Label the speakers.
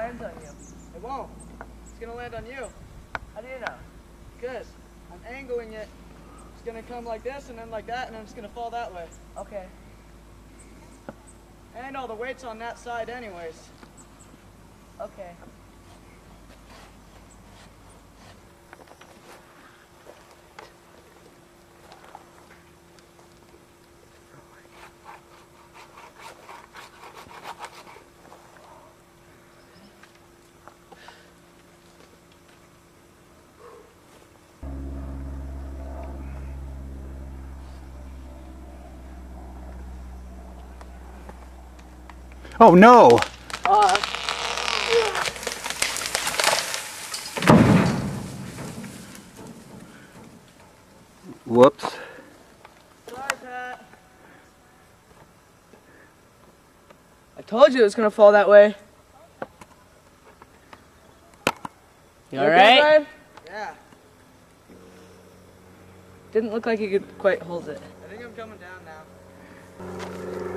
Speaker 1: lands on you.
Speaker 2: It won't. It's gonna land on you.
Speaker 1: How do you know?
Speaker 2: Because I'm angling it. It's gonna come like this and then like that and then it's gonna fall that way.
Speaker 1: Okay.
Speaker 2: And all the weight's on that side anyways.
Speaker 1: Okay.
Speaker 3: Oh no! Whoops.
Speaker 2: Sorry, Pat.
Speaker 1: I told you it was gonna fall that way. You
Speaker 2: Okay,
Speaker 1: alright?
Speaker 2: Brian? Yeah.
Speaker 1: Didn't look like you could quite hold it.
Speaker 2: I think I'm coming down now.